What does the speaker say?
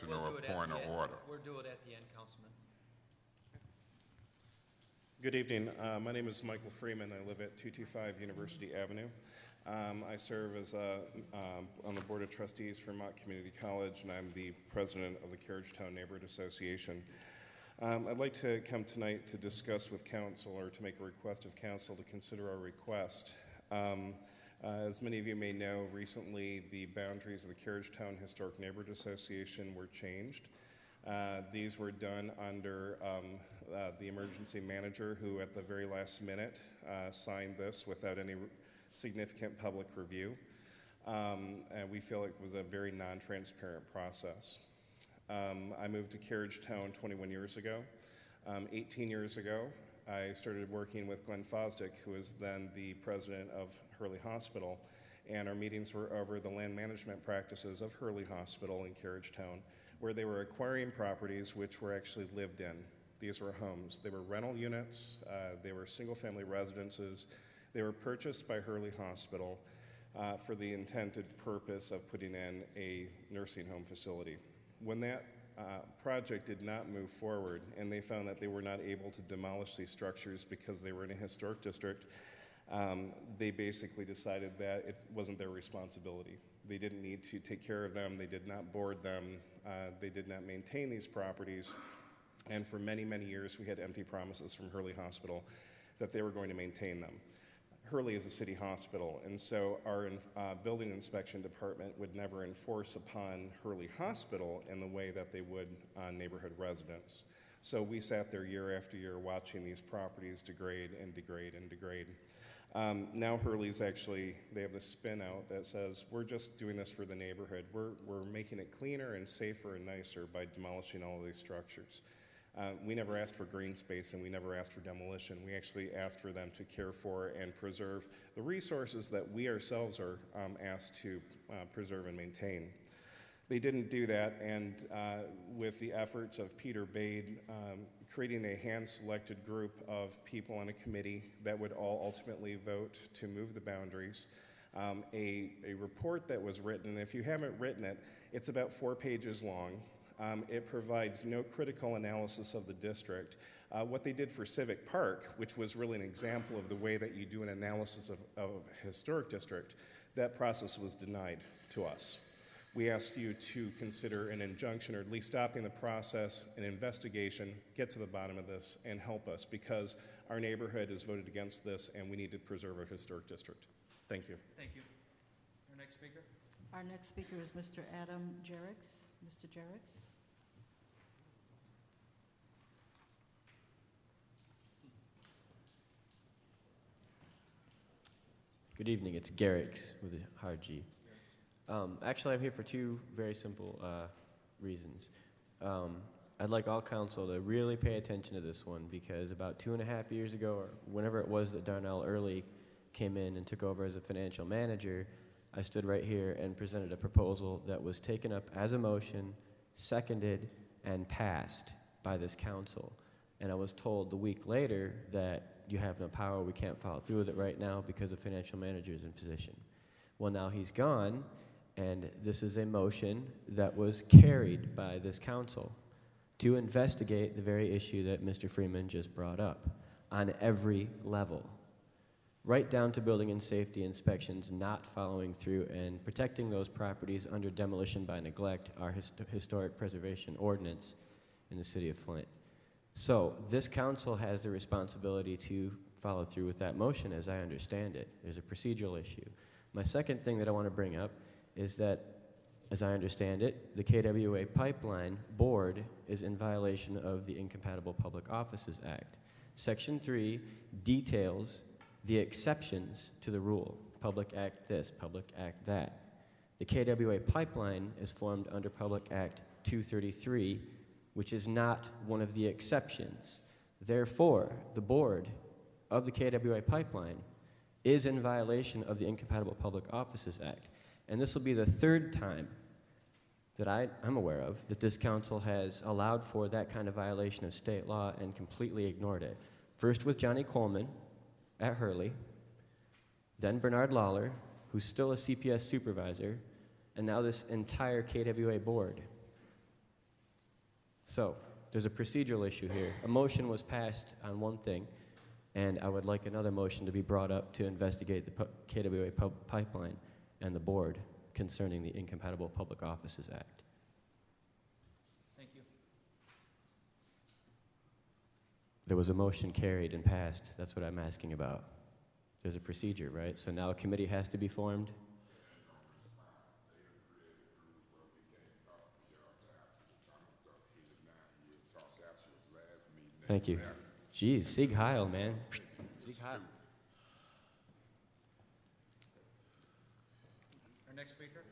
to a point of order. We'll do it at the end, Councilman. Good evening. My name is Michael Freeman. I live at 225 University Avenue. I serve as on the Board of Trustees for Mott Community College, and I'm the president of the Carriagetown Neighborhood Association. I'd like to come tonight to discuss with council, or to make a request of council to consider our request. As many of you may know, recently the boundaries of the Carriagetown Historic Neighborhood Association were changed. These were done under the emergency manager, who at the very last minute signed this without any significant public review. And we feel it was a very non-transparent process. I moved to Carriagetown 21 years ago. 18 years ago, I started working with Glenn Fosdick, who was then the president of Hurley Hospital, and our meetings were over the land management practices of Hurley Hospital in Carriagetown, where they were acquiring properties which were actually lived in. These were homes. They were rental units. They were single-family residences. They were purchased by Hurley Hospital for the intended purpose of putting in a nursing home facility. When that project did not move forward, and they found that they were not able to demolish these structures because they were in a historic district, they basically decided that it wasn't their responsibility. They didn't need to take care of them. They did not board them. They did not maintain these properties. And for many, many years, we had empty promises from Hurley Hospital that they were going to maintain them. Hurley is a city hospital, and so our building inspection department would never enforce upon Hurley Hospital in the way that they would on neighborhood residents. So we sat there year after year watching these properties degrade and degrade and degrade. Now Hurley's actually, they have this spin out that says, we're just doing this for the neighborhood. We're making it cleaner and safer and nicer by demolishing all of these structures. We never asked for green space, and we never asked for demolition. We actually asked for them to care for and preserve the resources that we ourselves are asked to preserve and maintain. They didn't do that, and with the efforts of Peter Bade, creating a hand-selected group of people on a committee that would all ultimately vote to move the boundaries, a report that was written, and if you haven't written it, it's about 4 pages long. It provides no critical analysis of the district. What they did for Civic Park, which was really an example of the way that you do an analysis of a historic district, that process was denied to us. We asked you to consider an injunction, or at least stopping the process, an investigation, get to the bottom of this, and help us, because our neighborhood has voted against this, and we need to preserve our historic district. Thank you. Thank you. Our next speaker? Our next speaker is Mr. Adam Gerics. Mr. Gerics. Good evening. It's Gerics with a hard G. Actually, I'm here for 2 very simple reasons. I'd like all council to really pay attention to this one, because about 2.5 years ago, or whenever it was that Darnell Early came in and took over as a financial manager, I stood right here and presented a proposal that was taken up as a motion, seconded, and passed by this council. And I was told the week later that you have no power, we can't follow through with it right now because the financial manager is in position. Well, now he's gone, and this is a motion that was carried by this council to investigate the very issue that Mr. Freeman just brought up on every level, right down to building and safety inspections, not following through, and protecting those properties under demolition by neglect, our historic preservation ordinance in the city of Flint. So this council has the responsibility to follow through with that motion, as I understand it. There's a procedural issue. My second thing that I want to bring up is that, as I understand it, the KWA Pipeline Board is in violation of the Incompatible Public Offices Act. Section 3 details the exceptions to the rule. Public Act this, Public Act that. The KWA Pipeline is formed under Public Act 233, which is not one of the exceptions. Therefore, the board of the KWA Pipeline is in violation of the Incompatible Public Offices Act. And this will be the 3rd time that I'm aware of that this council has allowed for that kind of violation of state law and completely ignored it. First with Johnny Coleman at Hurley, then Bernard Lawler, who's still a CPS supervisor, and now this entire KWA board. So, there's a procedural issue here. A motion was passed on one thing, and I would like another motion to be brought up to investigate the KWA pipeline and the board concerning the Incompatible Public Offices Act. Thank you. There was a motion carried and passed. That's what I'm asking about. There's a procedure, right? So now a committee has to be formed? Thank you. Jeez, Sieg Heil, man. Sieg Heil. Our next speaker?